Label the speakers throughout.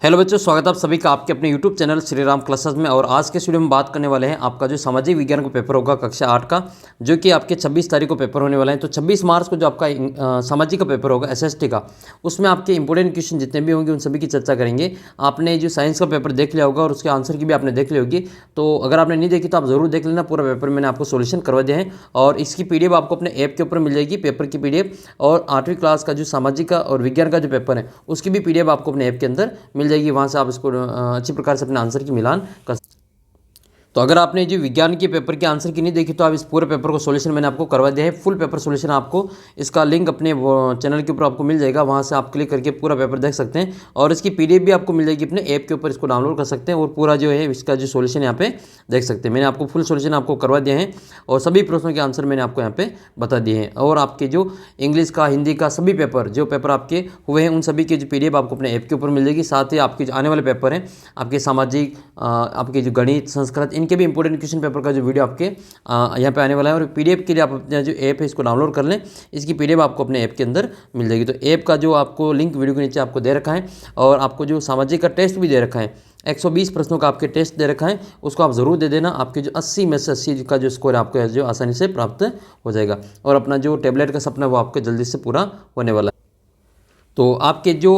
Speaker 1: Hello बच्चों, स्वागत है आप सभी का आपके अपने YouTube channel Shri Ram classes में। और आज के इस वीडियो में बात करने वाले हैं आपका जो सामाजिक विज्ञान का पेपर होगा कक्षा 8 का, जो कि आपके 26 तारीख को पेपर होने वाला है। तो 26 मार्च को जो आपका सामाजिक का पेपर होगा एसएसटी का, उसमें आपके इंपॉर्टेंट क्वेश्चन जितने भी होंगे उन सभी की चर्चा करेंगे। आपने जो साइंस का पेपर देख लिया होगा और उसके आंसर की भी आपने देख ली होगी, तो अगर आपने नहीं देखी तो आप जरूर देख लेना। पूरा पेपर मैंने आपको सोल्यूशन करवा दिया है और इसकी पीडीएफ आपको अपने ऐप के ऊपर मिल जाएगी, पेपर की पीडीएफ। और 8वीं क्लास का जो सामाजिक का और विज्ञान का जो पेपर है उसकी भी पीडीएफ आपको अपने ऐप के अंदर मिल जाएगी। वहाँ से आप इसको अच्छी प्रकार से अपने आंसर की मिलान कर। तो अगर आपने जो विज्ञान के पेपर के आंसर की नहीं देखी तो आप इस पूरे पेपर को सोल्यूशन मैंने आपको करवा दिया है। फुल पेपर सोल्यूशन आपको इसका लिंक अपने चैनल के ऊपर आपको मिल जाएगा, वहाँ से आप क्लिक करके पूरा पेपर देख सकते हैं। और इसकी पीडीएफ भी आपको मिल जाएगी अपने ऐप के ऊपर, इसको डाउनलोड कर सकते हैं और पूरा जो है इसका जो सोल्यूशन यहाँ पे देख सकते हैं। मैंने आपको फुल सोल्यूशन आपको करवा दिया है और सभी प्रश्नों के आंसर मैंने आपको यहाँ पे बता दिए हैं। और आपके जो इंग्लिश का, हिंदी का सभी पेपर जो पेपर आपके हुए हैं उन सभी की जो पीडीएफ आपको अपने ऐप के ऊपर मिल जाएगी। साथ ही आपके जो आने वाले पेपर हैं आपके सामाजिक, आपके जो गणित, संस्कृत, इनके भी इंपॉर्टेंट क्वेश्चन पेपर का जो वीडियो आपके यहाँ पे आने वाला है। और पीडीएफ के लिए आप अपना जो ऐप है इसको डाउनलोड कर लें, इसकी पीडीएफ आपको अपने ऐप के अंदर मिल जाएगी। तो ऐप का जो आपको लिंक वीडियो के नीचे आपको दे रखा है और आपको जो सामाजिक का टेस्ट भी दे रखा है, 120 प्रश्नों का आपके टेस्ट दे रखा है, उसको आप ज़रूर दे देना। आपके जो 80 में से 80 का जो स्कोर आपको जो आसानी से प्राप्त हो जाएगा और अपना जो टेबलेट का सपना वो आपके जल्दी से पूरा होने वाला है। तो आपके जो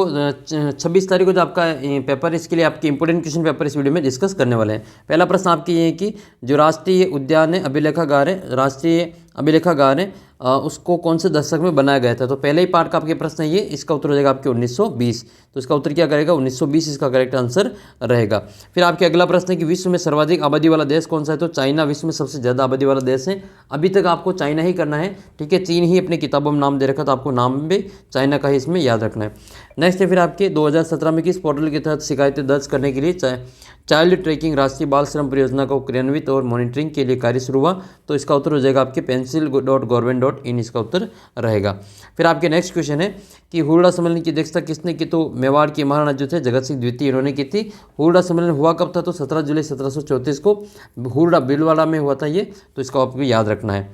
Speaker 1: 26 तारीख को जो आपका पेपर है इसके लिए आपके इंपॉर्टेंट क्वेश्चन पेपर इस वीडियो में डिस्कस करने वाले हैं। पहला प्रश्न आपकी ये है कि जो राष्ट्रीय उद्यान है, अभिलेखागार है, राष्ट्रीय अभिलेखागार है, उसको कौन से दशक में बनाया गया था। तो पहले ही पार्ट का आपके प्रश्न है ये, इसका उत्तर हो जाएगा आपके 1920। तो इसका उत्तर क्या करेगा, 1920 इसका करेक्ट आंसर रहेगा। फिर आपके अगला प्रश्न है कि विश्व में सर्वाधिक आबादी वाला देश कौन सा है। तो चाइना विश्व में सबसे ज़्यादा आबादी वाला देश है। अभी तक आपको चाइना ही करना है, ठीक है। चीन ही अपनी किताबों में नाम दे रखा, तो आपको नाम भी चाइना का ही इसमें याद रखना है। नेक्स्ट है फिर आपके 2017 में किस पोर्टल के तहत शिकायतें दर्ज करने के लिए चाइल्ड ट्रैकिंग राष्ट्रीय बाल श्रम परियोजना को क्रियान्वित और मॉनिटरिंग के लिए कार्य शुरू हुआ। तो इसका उत्तर हो जाएगा आपके pencil.government.in, इसका उत्तर रहेगा। फिर आपके नेक्स्ट क्वेश्चन है कि हुरडा सम्मेलन की अध्यक्षता किसने की। तो मेवाड़ के महाराणा जो थे जगत सिंह द्वितीय, इन्होंने की थी। हुरडा सम्मेलन हुआ कब था। तो 17 जुलाई 1734 को हुरडा भीलवाड़ा में हुआ था ये, तो इसको आपको याद रखना है,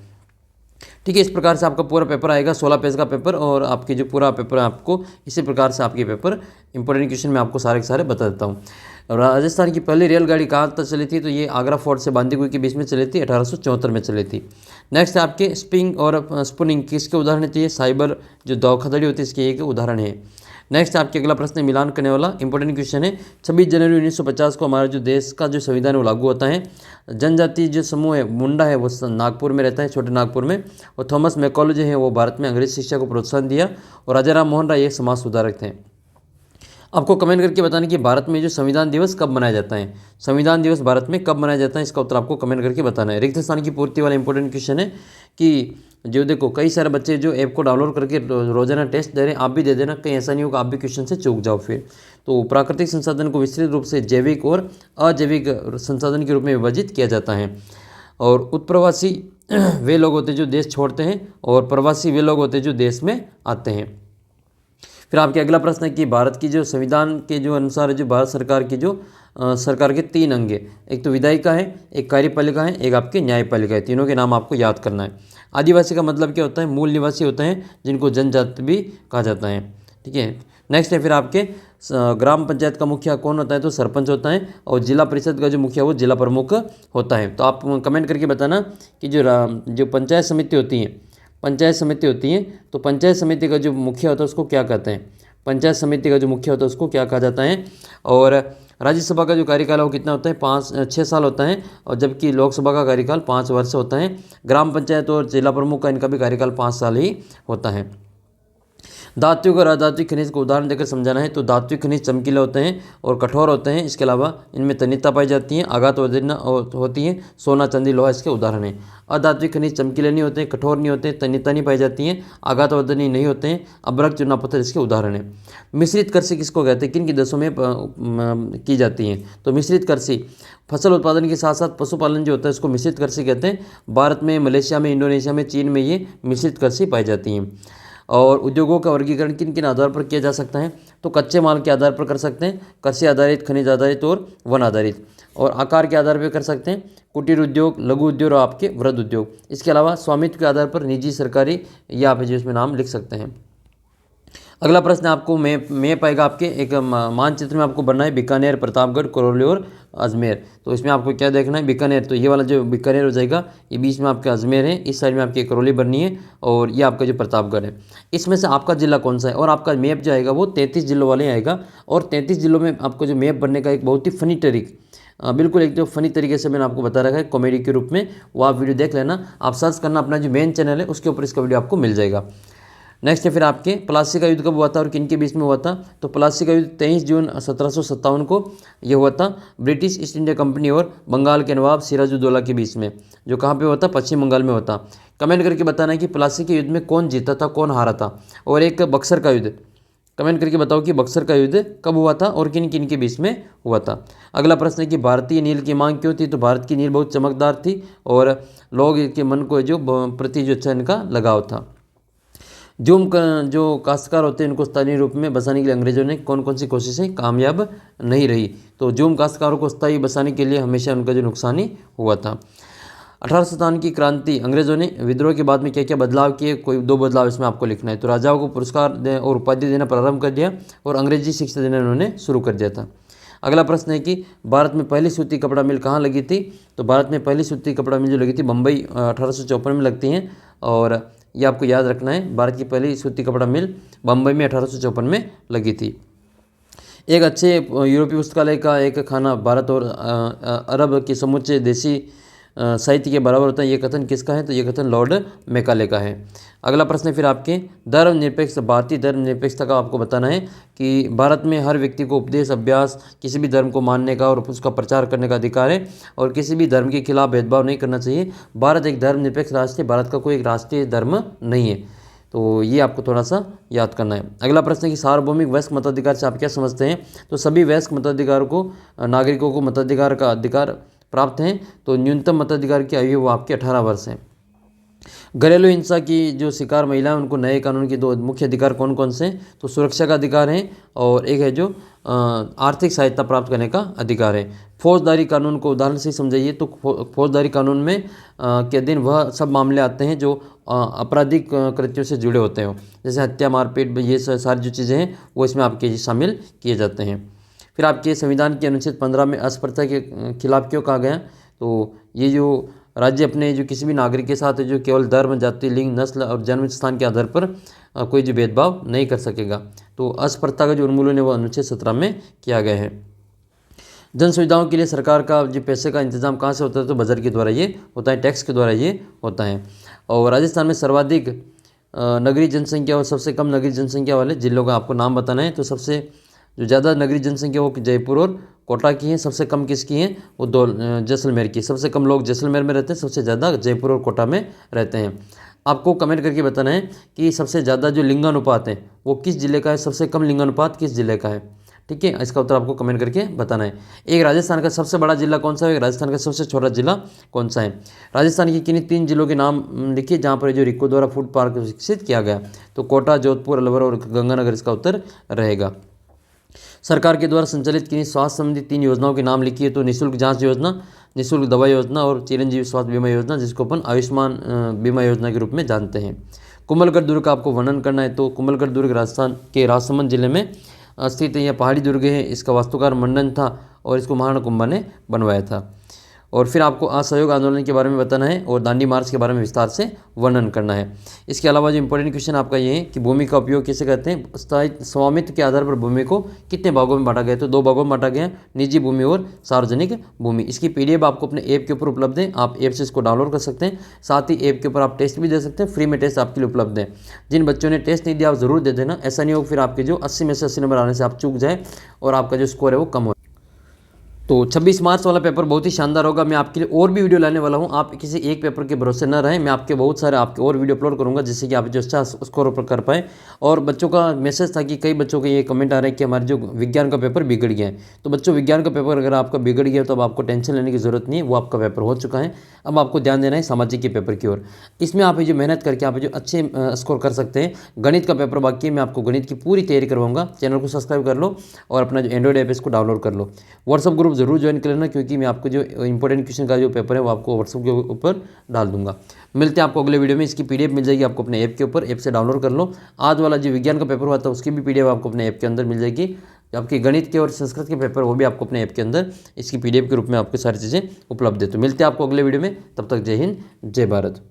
Speaker 1: ठीक है। इस प्रकार से आपका पूरा पेपर आएगा, 16 पेज का पेपर। और आपके जो पूरा पेपर है आपको इसी प्रकार से आपके पेपर इंपॉर्टेंट क्वेश्चन मैं आपको सारे के सारे बता देता हूँ। राजस्थान की पहली रेलगाड़ी कहाँ तक चली थी। तो ये आगरा फोर्ट से बांदीकुई के बीच में चली थी, 1874 में चली थी। नेक्स्ट आपके स्पिंग और स्पूनिंग किसके उदाहरण है। तो ये साइबर जो धोखाधड़ी होती है इसके एक उदाहरण है। नेक्स्ट आपके अगला प्रश्न मिलान करने वाला इंपॉर्टेंट क्वेश्चन है। 26 जनवरी 1950 को हमारा जो देश का जो संविधान है वो लागू होता है। जनजाति जो समूह है मुंडा है वो नागपुर में रहता है, छोटे नागपुर में। और थॉमस मैकॉले जो है वो भारत में अंग्रेजी शिक्षा को प्रोत्साहन दिया। और राजा राम मोहन राय ये समाज सुधारक थे। आपको कमेंट करके बताना कि भारत में जो संविधान दिवस कब मनाया जाता है। संविधान दिवस भारत में कब मनाया जाता है, इसका उत्तर आपको कमेंट करके बताना है। रिक्त स्थान की पूर्ति वाला इंपॉर्टेंट क्वेश्चन है कि जो देखो कई सारे बच्चे जो ऐप को डाउनलोड करके रोजाना टेस्ट दे रहे हैं, आप भी दे देना, कहीं ऐसा नहीं होगा आप भी क्वेश्चन से चूक जाओ फिर। तो प्राकृतिक संसाधन को विस्तृत रूप से जैविक और अजैविक संसाधन के रूप में विभाजित किया जाता है। और उत्प्रवासी वे लोग होते हैं जो देश छोड़ते हैं और प्रवासी वे लोग होते हैं जो देश में आते हैं। फिर आपके अगला प्रश्न है कि भारत की जो संविधान के जो अनुसार जो भारत सरकार की जो सरकार के 3 अंग है, एक तो विधायिका है, एक कार्यपालिका है, एक आपकी न्यायपालिका है। तीनों के नाम आपको याद करना है। आदिवासी का मतलब क्या होता है, मूल निवासी होते हैं जिनको जनजाति भी कहा जाता है, ठीक है। नेक्स्ट है फिर आपके ग्राम पंचायत का मुखिया कौन होता है। तो सरपंच होता है। और जिला परिषद का जो मुखिया वो जिला प्रमुख होता है। तो आप कमेंट करके बताना कि जो पंचायत समिति होती है, पंचायत समिति होती है, तो पंचायत समिति का जो मुखिया होता है उसको क्या कहते हैं। पंचायत समिति का जो मुखिया होता है उसको क्या कहा जाता है। और राज्यसभा का जो कार्यकाल है वो कितना होता है, 6 साल होता है। और जबकि लोकसभा का कार्यकाल 5 वर्ष होता है। ग्राम पंचायत और जिला प्रमुख का इनका भी कार्यकाल 5 साल ही होता है। धात्विक और अधात्विक खनिज को उदाहरण देकर समझाना है। तो धात्विक खनिज चमकीले होते हैं और कठोर होते हैं। इसके अलावा इनमें तन्यता पाई जाती है, आघात होती है। सोना, चांदी, लोहा इसके उदाहरण हैं। अधात्विक खनिज चमकीले नहीं होते, कठोर नहीं होते, तन्यता नहीं पाई जाती है, आघातवर्धनी नहीं होते हैं। अभ्रक, चूना पत्थर इसके उदाहरण हैं। मिश्रित कृषि किसको कहते हैं, किन की देशों में की जाती है। तो मिश्रित कृषि फसल उत्पादन के साथ साथ पशुपालन जो होता है इसको मिश्रित कृषि कहते हैं। भारत में, मलेशिया में, इंडोनेशिया में, चीन में ये मिश्रित कृषि पाई जाती हैं। और उद्योगों का वर्गीकरण किन किन आधार पर किया जा सकता है। तो कच्चे माल के आधार पर कर सकते हैं, कृषि आधारित, खनिज आधारित और वन आधारित। और आकार के आधार पर कर सकते हैं, कुटीर उद्योग, लघु उद्योग और आपके वृहद उद्योग। इसके अलावा स्वामित्व के आधार पर निजी, सरकारी, या आप जो इसमें नाम लिख सकते हैं। अगला प्रश्न आपको मैप आएगा आपके एक मानचित्र में आपको बनना है बीकानेर, प्रतापगढ़, करौली और अजमेर। तो इसमें आपको क्या देखना है, बीकानेर, तो ये वाला जो बीकानेर हो जाएगा, ये बीच में आपका अजमेर है, इस साइड में आपकी करौली बननी है और ये आपका जो प्रतापगढ़ है। इसमें से आपका जिला कौन सा है, और आपका मैप जो आएगा वो 33 जिलों वाले आएगा। और 33 जिलों में आपको जो मैप बनने का एक बहुत ही फनी बिल्कुल एक जो फनी तरीके से मैंने आपको बता रखा है कॉमेडी के रूप में, वो आप वीडियो देख लेना। आप सर्च करना अपना जो मेन चैनल है उसके ऊपर इसका वीडियो आपको मिल जाएगा। नेक्स्ट है फिर आपके प्लासी का युद्ध कब हुआ था और किन के बीच में हुआ था। तो प्लासी का युद्ध 23 जून 1757 को ये हुआ था ब्रिटिश ईस्ट इंडिया कंपनी और बंगाल के नवाब सिराजुद्दौला के बीच में, जो कहाँ पे हुआ था, पश्चिम बंगाल में होता। कमेंट करके बताना है कि प्लासी के युद्ध में कौन जीता था, कौन हारा था। और एक बक्सर का युद्ध, कमेंट करके बताओ कि बक्सर का युद्ध कब हुआ था और किन किन के बीच में हुआ था। अगला प्रश्न है कि भारतीय नील की मांग क्यों थी। तो भारत की नील बहुत चमकदार थी और लोग के मन को जो प्रति जो अच्छा इनका लगाव था। जो काश्तकार होते हैं इनको स्थायी रूप में बसाने के लिए अंग्रेजों ने कौन कौन सी कोशिशें कामयाब नहीं रही। तो जूम काश्तकारों को स्थायी बसाने के लिए हमेशा उनका जो नुकसान ही हुआ था। 1857 की क्रांति, अंग्रेजों ने विद्रोह के बाद में क्या क्या बदलाव किए, कोई 2 बदलाव इसमें आपको लिखना है। तो राजाओं को पुरस्कार और उपाधि देना प्रारंभ कर दिया और अंग्रेजी शिक्षा देना उन्होंने शुरू कर दिया था। अगला प्रश्न है कि भारत में पहली सूती कपड़ा मिल कहाँ लगी थी। तो भारत में पहली सूती कपड़ा मिल जो लगी थी बम्बई 1854 में लगती हैं, और ये आपको याद रखना है, भारत की पहली सूती कपड़ा मिल बम्बई में 1854 में लगी थी। एक अच्छे यूरोपीय पुस्तकालय का एक खाना भारत और अरब के समूचे देसी साहित्य के बराबर होता है, ये कथन किसका है। तो ये कथन लॉर्ड मैकाले का है। अगला प्रश्न है फिर आपके धर्मनिरपेक्ष, भारतीय धर्मनिरपेक्षता का आपको बताना है कि भारत में हर व्यक्ति को उपदेश, अभ्यास, किसी भी धर्म को मानने का और उसका प्रचार करने का अधिकार है और किसी भी धर्म के खिलाफ भेदभाव नहीं करना चाहिए। भारत एक धर्मनिरपेक्ष राष्ट्र है, भारत का कोई एक राष्ट्रीय धर्म नहीं है। तो ये आपको थोड़ा सा याद करना है। अगला प्रश्न है कि सार्वभौमिक वयस्क मताधिकार से आप क्या समझते हैं। तो सभी वयस्क मताधिकार को नागरिकों को मताधिकार का अधिकार प्राप्त हैं। तो न्यूनतम मताधिकार की आयु वो आपके 18 वर्ष है। घरेलू हिंसा की जो शिकार महिला है उनको नए कानून के 2 मुख्य अधिकार कौन कौन से हैं। तो सुरक्षा का अधिकार है और एक है जो आर्थिक सहायता प्राप्त करने का अधिकार है। फौजदारी कानून को उदाहरण से समझाइए। तो फौजदारी कानून में के अधीन वह सब मामले आते हैं जो आपराधिक कृत्यों से जुड़े होते हैं, जैसे हत्या, मारपीट, ये सारी जो चीज़ें हैं वो इसमें आपके शामिल किए जाते हैं। फिर आपके संविधान के अनुच्छेद 15 में अस्पृश्यता के खिलाफ क्यों कहा गया। तो ये जो राज्य अपने जो किसी भी नागरिक के साथ जो केवल धर्म, जाति, लिंग, नस्ल और जन्म स्थान के आधार पर कोई जो भेदभाव नहीं कर सकेगा। तो अस्पृश्यता का जो उन्मूलन है वो अनुच्छेद 17 में किया गया है। जन सुविधाओं के लिए सरकार का जो पैसे का इंतजाम कहाँ से होता है। तो बजट के द्वारा ये होता है, टैक्स के द्वारा ये होता है। और राजस्थान में सर्वाधिक नगरीय जनसंख्या और सबसे कम नगरीय जनसंख्या वाले जिलों का आपको नाम बताना है। तो सबसे जो ज़्यादा नगरीय जनसंख्या वो जयपुर और कोटा की है, सबसे कम किसकी है, वो 2 जैसलमेर की। सबसे कम लोग जैसलमेर में रहते हैं, सबसे ज़्यादा जयपुर और कोटा में रहते हैं। आपको कमेंट करके बताना है कि सबसे ज़्यादा जो लिंगानुपात है वो किस जिले का है, सबसे कम लिंगानुपात किस जिले का है। ठीक है, इसका उत्तर आपको कमेंट करके बताना है। एक राजस्थान का सबसे बड़ा जिला कौन सा है, एक राजस्थान का सबसे छोटा जिला कौन सा है। राजस्थान की किन्हीं 3 जिलों के नाम लिखिए जहाँ पर जो रिको द्वारा फूड पार्क विकसित किया गया। तो कोटा, जोधपुर, अलवर और गंगानगर इसका उत्तर रहेगा। सरकार के द्वारा संचालित किन्हीं स्वास्थ्य संबंधी 3 योजनाओं के नाम लिखिए। तो निःशुल्क जांच योजना, निःशुल्क दवा योजना और चिरंजीवी स्वास्थ्य बीमा योजना, जिसको अपन आयुष्मान बीमा योजना के रूप में जानते हैं। कुंभलगढ़ दुर्ग का आपको वर्णन करना है। तो कुंभलगढ़ दुर्ग राजस्थान के राजसमंद जिले में स्थित यह पहाड़ी दुर्ग है। इसका वास्तुकार मंडन था और इसको महाराणा कुंभा ने बनवाया था। और फिर आपको असहयोग आंदोलन के बारे में बताना है और दांडी मार्च के बारे में विस्तार से वर्णन करना है। इसके अलावा जो इंपॉर्टेंट क्वेश्चन आपका ये है कि भूमि का उपयोग कैसे करते हैं। स्वामित्व के आधार पर भूमि को कितने भागों में बांटा गया। तो 2 भागों में बांटा गया, निजी भूमि और सार्वजनिक भूमि। इसकी PDF आपको अपने ऐप के ऊपर उपलब्ध है, आप ऐप से इसको डाउनलोड कर सकते हैं। साथ ही ऐप के ऊपर आप टेस्ट भी दे सकते हैं, फ्री में टेस्ट आपके लिए उपलब्ध है। जिन बच्चों ने टेस्ट नहीं दिया आप ज़रूर दे देना, ऐसा नहीं हो फिर आपके जो 80 में से 80 नंबर आने से आप चूक जाए और आपका जो स्कोर है वो कम हो। तो 26 मार्च वाला पेपर बहुत ही शानदार होगा। मैं आपके लिए और भी वीडियो लाने वाला हूं, आप किसी एक पेपर के भरोसे न रहें। मैं आपके बहुत सारे आपके और वीडियो अपलोड करूंगा जिससे कि आप जो अच्छा स्कोर कर पाएँ। और बच्चों का मैसेज था कि कई बच्चों के ये कमेंट आ रहे हैं कि हमारे जो विज्ञान का पेपर बिगड़ गया है। तो बच्चों, विज्ञान का पेपर अगर आपका बिगड़ गया तो अब आपको टेंशन लेने की जरूरत नहीं है, वो आपका पेपर हो चुका है। अब आपको ध्यान देना है सामाजिक के पेपर की ओर। इसमें आप जो मेहनत करके आप जो अच्छे स्कोर कर सकते हैं। गणित का पेपर बाकी है, मैं आपको गणित की पूरी तैयारी करवाऊंगा। चैनल को सब्सक्राइब कर लो और अपना जो एंड्रॉइड ऐप है इसको डाउनलोड कर लो। व्हाट्सअप ग्रुप जरूर ज्वाइन कर लेना, क्योंकि मैं आपको जो इंपॉर्टेंट क्वेश्चन का जो पेपर है वो आपको व्हाट्सएप के ऊपर डाल दूंगा। मिलते हैं आपको अगले वीडियो में। इसकी पीडीएफ मिल जाएगी आपको अपने ऐप के ऊपर, ऐप से डाउनलोड कर लो। आज वाला जो विज्ञान का पेपर हुआ था उसकी भी पीडीएफ आपको अपने ऐप के अंदर मिल जाएगी। आपके गणित के और संस्कृत के पेपर वो भी आपको अपने ऐप के अंदर इसकी पीडीएफ के रूप में आपको सारी चीज़ें उपलब्ध है। तो मिलते हैं आपको अगले वीडियो में, तब तक जय हिंद जय भारत।